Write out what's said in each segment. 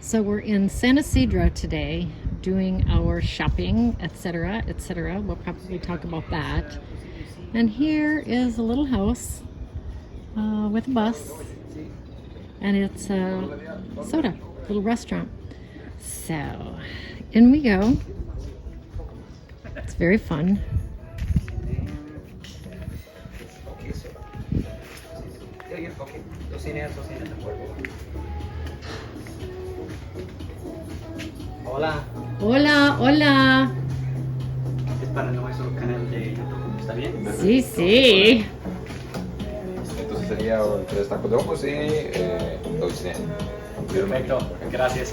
So we're in Cedra today doing our shopping, etc., etc. We'll probably talk about that. And here is a little house with a bus, and it's a soda, little restaurant. So in we go. It's very fun. Hola. Hola, hola. Es para nuestro canal de YouTube, ¿está bien? Sí, sí. Entonces sería 3 tacos de ojos y 2 cine. Perfecto, gracias.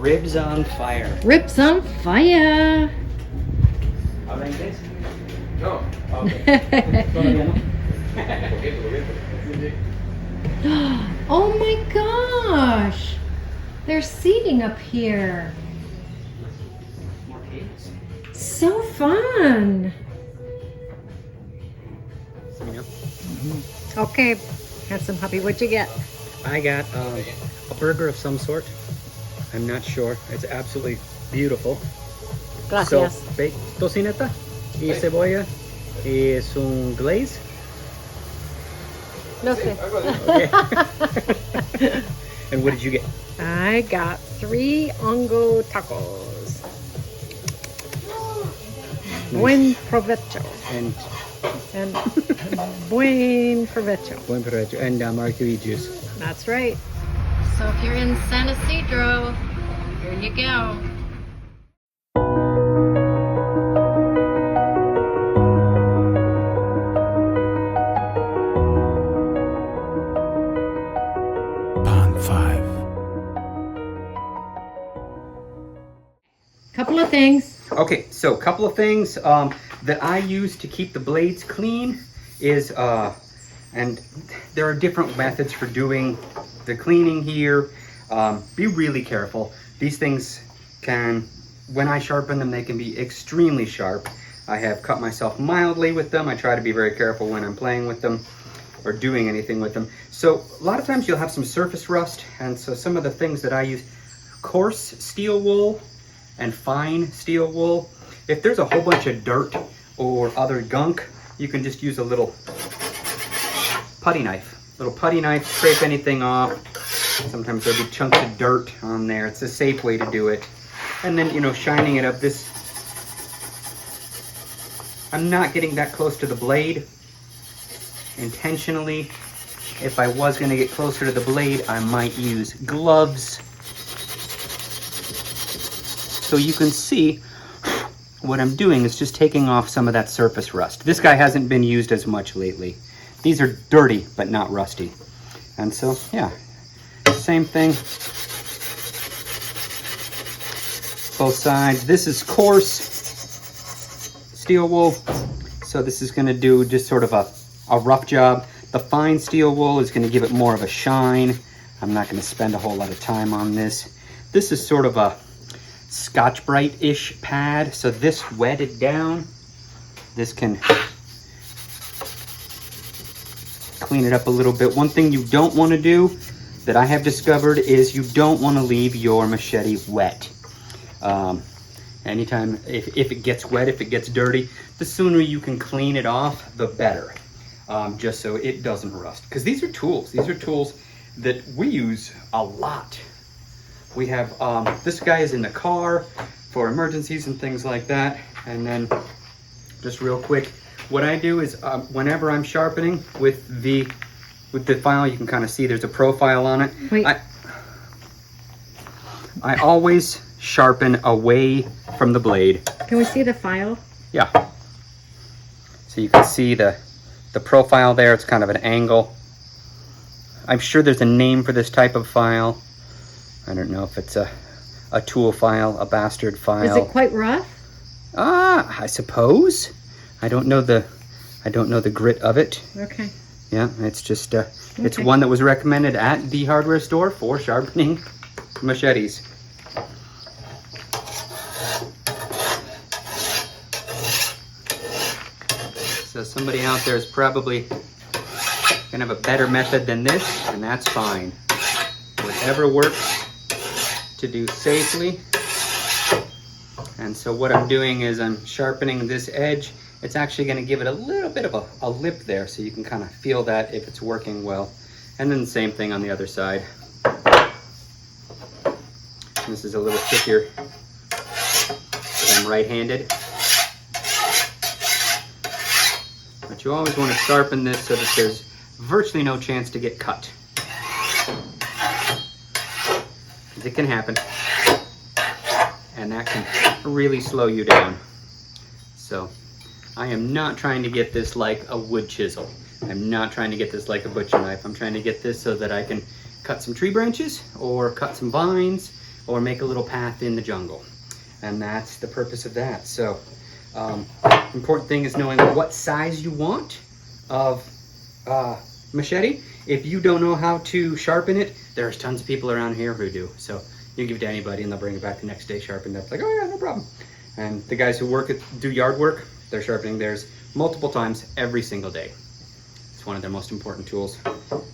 Ribs on fire. Ribs on fire. ¿Habla inglés? No. Todavía no. Oh my gosh! There's seating up here. More cakes? So fun! Okay, handsome puppy, what'd you get? I got a burger of some sort. I'm not sure. It's absolutely beautiful. Gracias. So, tocineta y cebolla y es un glaze. No sé. Okay. And what did you get? I got 3 hongo tacos. Buen provecho. And And buen provecho. buen provecho. And margarita juice. That's right. So if you're in San Isidro, here you go. Couple of things. Okay, so a couple of things that I use to keep the blades clean is, and there are different methods for doing the cleaning here. Be really careful. These things can, when I sharpen them, they can be extremely sharp. I have cut myself mildly with them. I try to be very careful when I'm playing with them or doing anything with them. So a lot of times you'll have some surface rust, and so some of the things that I use, coarse steel wool and fine steel wool. If there's a whole bunch of dirt or other gunk, you can just use a little putty knife. Scrape anything off. Sometimes there'll be chunks of dirt on there. It's a safe way to do it. And then, you know, shining it up. This, I'm not getting that close to the blade intentionally. If I was gonna get closer to the blade, I might use gloves. So you can see what I'm doing is just taking off some of that surface rust. This guy hasn't been used as much lately. These are dirty, but not rusty. And so, yeah, same thing. Both sides. This is coarse steel wool. So this is gonna do just sort of a rough job. The fine steel wool is gonna give it more of a shine. I'm not gonna spend a whole lot of time on this. This is sort of a Scotch-Brite-ish pad, so this wetted down, this can clean it up a little bit. One thing you don't want to do that I have discovered is you don't want to leave your machete wet. Anytime, if it gets wet, if it gets dirty, the sooner you can clean it off, the better, just so it doesn't rust. Because these are tools that we use a lot. We have, this guy is in the car for emergencies and things like that. And then, just real quick, what I do is whenever I'm sharpening with the file, you can kind of see there's a profile on it. Wait. I always sharpen away from the blade. Can we see the file? Yeah. So you can see the profile there. It's kind of an angle. I'm sure there's a name for this type of file. I don't know if it's a tool file, a bastard file. Is it quite rough? I suppose. I don't know the grit of it. Okay. Yeah, it's just it's one that was recommended at the hardware store for sharpening machetes. So somebody out there is probably gonna have a better method than this, and that's fine. Whatever works to do safely. And so what I'm doing is I'm sharpening this edge. It's actually gonna give it a little bit of a lip there, so you can kind of feel that if it's working well. And then the same thing on the other side. This is a little trickier because I'm right-handed. But you always want to sharpen this so that there's virtually no chance to get cut. Because it can happen. And that can really slow you down. So I am not trying to get this like a wood chisel. I'm not trying to get this like a butcher knife. I'm trying to get this so that I can cut some tree branches or cut some vines or make a little path in the jungle. And that's the purpose of that. So important thing is knowing what size you want of machete. If you don't know how to sharpen it, there's tons of people around here who do. So you give it to anybody and they'll bring it back the next day sharpened up. Like, oh yeah, no problem. And the guys who do yard work, they're sharpening theirs multiple times every single day. It's one of their most important tools,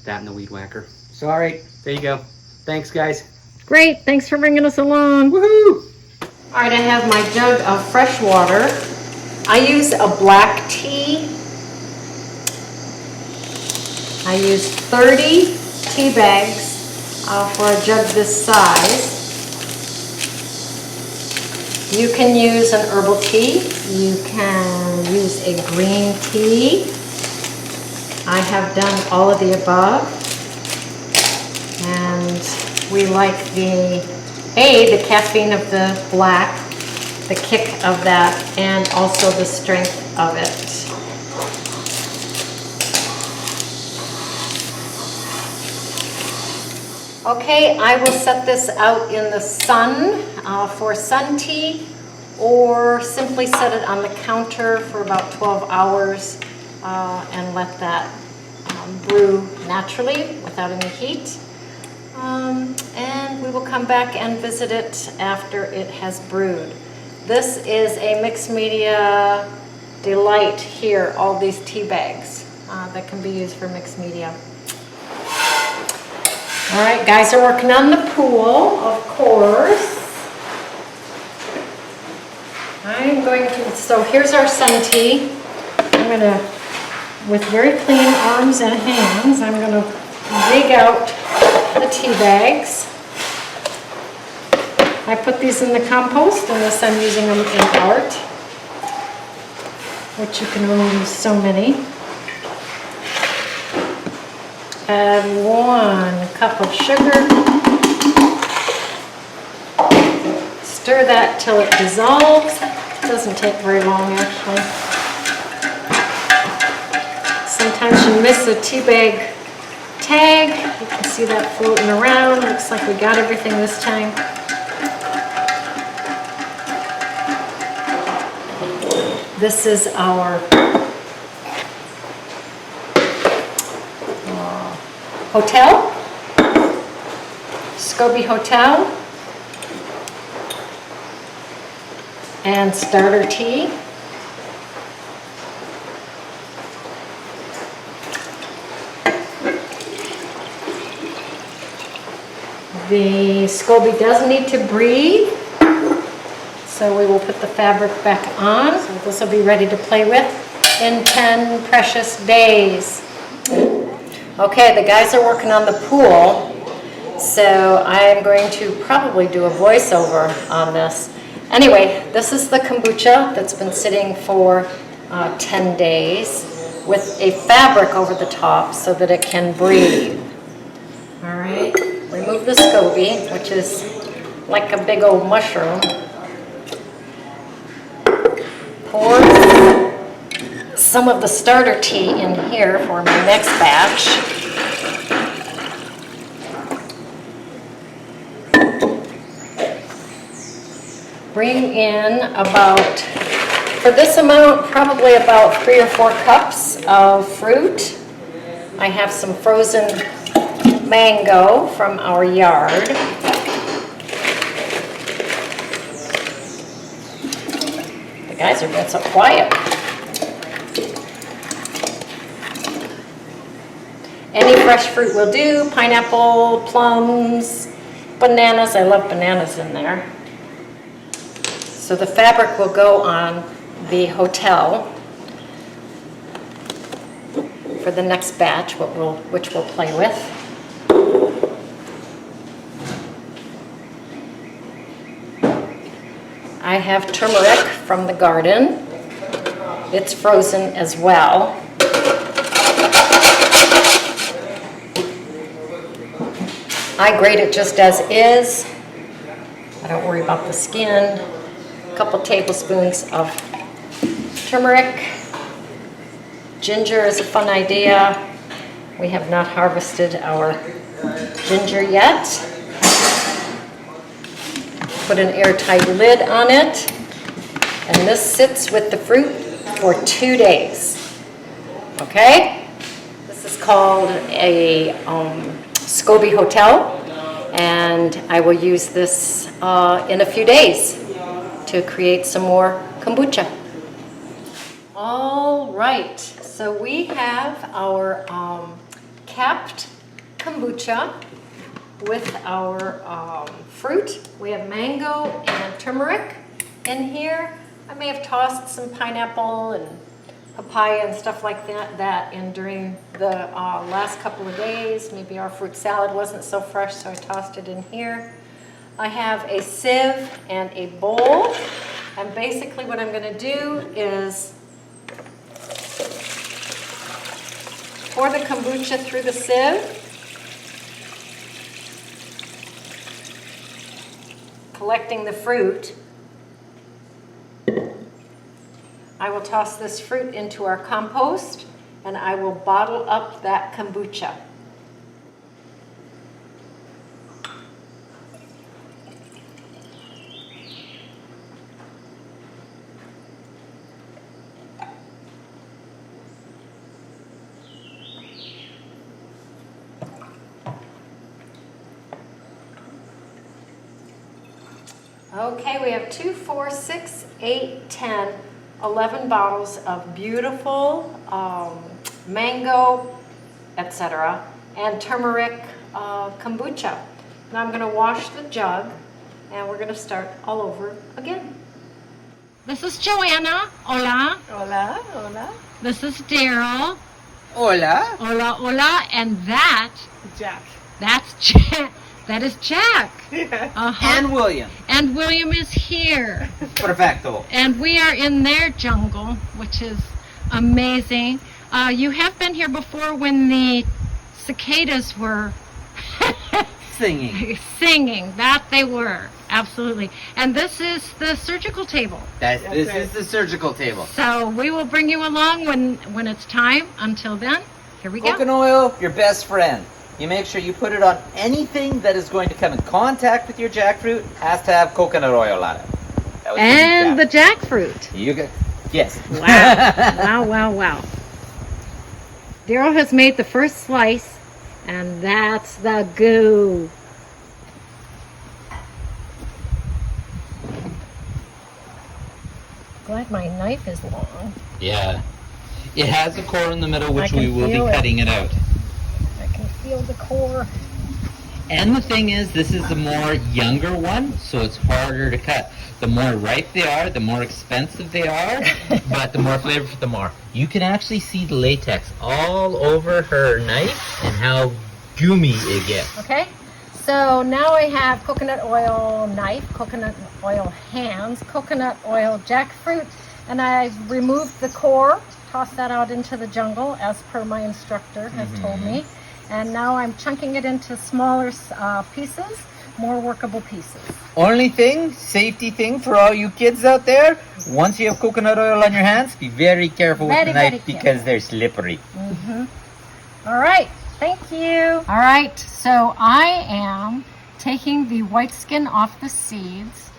that and the weed whacker. So all right, there you go. Thanks guys. Great, thanks for bringing us along. Woohoo! All right, I have my jug of fresh water. I use a black tea. I use 30 tea bags for a jug this size. You can use an herbal tea. You can use a green tea. I have done all of the above. And we like the caffeine of the black, the kick of that, and also the strength of it. Okay, I will set this out in the sun for sun tea, or simply set it on the counter for about 12 hours and let that brew naturally without any heat. And we will come back and visit it after it has brewed. This is a mixed media delight here, all these tea bags that can be used for mixed media. All right, guys are working on the pool, of course. I'm going to, so here's our sun tea. I'm gonna, with very clean arms and hands, I'm gonna dig out the tea bags. I put these in the compost unless I'm using them in art, which you can only use so many. Add 1 cup of sugar. Stir that till it dissolves. It doesn't take very long actually. Sometimes you miss a tea bag tag. You can see that floating around. Looks like we got everything this time. This is our hotel, SCOBY Hotel, and starter tea. The SCOBY does need to breathe, so we will put the fabric back on. So this will be ready to play with in 10 precious days. Okay, the guys are working on the pool, so I am going to probably do a voiceover on this. Anyway, this is the kombucha that's been sitting for 10 days with a fabric over the top so that it can breathe. All right, remove the SCOBY, which is like a big old mushroom. Pour some of the starter tea in here for my next batch. Bring in about, for this amount, probably about 3 or 4 cups of fruit. I have some frozen mango from our yard. The guys are being so quiet. Any fresh fruit will do. Pineapple, plums, bananas. I love bananas in there. So the fabric will go on the hotel for the next batch, which we'll play with. I have turmeric from the garden. It's frozen as well. I grate it just as is. I don't worry about the skin. A couple tablespoons of turmeric. Ginger is a fun idea. We have not harvested our ginger yet. Put an airtight lid on it. And this sits with the fruit for 2 days. Okay? This is called a SCOBY hotel. And I will use this in a few days to create some more kombucha. All right, so we have our capped kombucha with our fruit. We have mango and turmeric in here. I may have tossed some pineapple and papaya and stuff like that in during the last couple of days. Maybe our fruit salad wasn't so fresh, so I tossed it in here. I have a sieve and a bowl, and basically what I'm going to do is pour the kombucha through the sieve, collecting the fruit. I will toss this fruit into our compost, and I will bottle up that kombucha. Okay, we have 2, 4, 6, 8, 10, 11 bottles of beautiful mango, etc., and turmeric kombucha. Now I'm going to wash the jug, and we're going to start all over again. This is Joanna. Hola. Hola, hola. This is Daryl. Hola. Hola, hola. And Jack. that's Jack. That is Jack. And William. And William is here. Perfecto. And we are in their jungle, which is amazing. You have been here before when the cicadas were Singing. singing. That they were. Absolutely. And this is the surgical table. This is the surgical table. So we will bring you along when it's time. Until then, here we go. Coconut oil, your best friend. You make sure you put it on anything that is going to come in contact with your jackfruit. Has to have coconut oil on it. And the jackfruit. You got, yes. Wow. Wow. Daryl has made the first slice, and that's the goo. Glad my knife is long. Yeah. It has a core in the middle, which I we can will be feel it. cutting it out. I can feel the core. And the thing is, this is the more younger one, so it's harder to cut. The more ripe they are, the more expensive they are, but the more flavorful, the more. You can actually see the latex all over her knife and how goomy it gets. Okay, so now I have coconut oil knife, coconut oil hands, coconut oil jackfruit, and I've removed the core, tossed that out into the jungle as per my instructor has told me. And now I'm chunking it into smaller pieces, more workable pieces. Only thing, safety thing for all you kids out there, once you have coconut oil on your hands, be very careful with the knife because they're slippery. All right, thank you. All right, so I am taking the white skin off the seeds,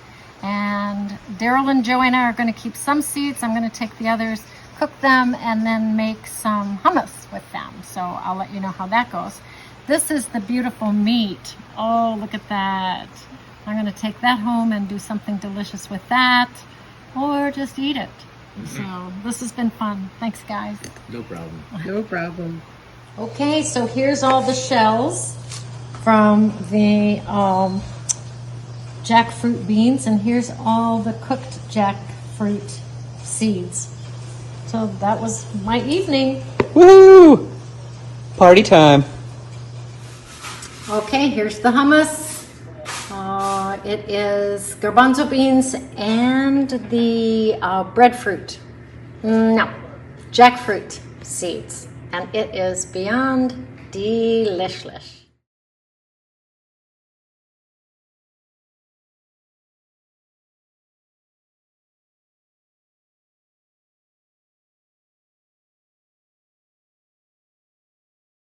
and Daryl and Joanna are going to keep some seeds. I'm going to take the others, cook them, and then make some hummus with them. So I'll let you know how that goes. This is the beautiful meat. Oh, look at that. I'm going to take that home and do something delicious with that, or just eat it. So this has been fun. Thanks, guys. No problem. No problem. Okay, so here's all the shells from the jackfruit beans, and here's all the cooked jackfruit seeds. So that was my evening. Woohoo! Party time. Okay, here's the hummus. It is garbanzo beans and the breadfruit. No, jackfruit seeds. And it is beyond delicious.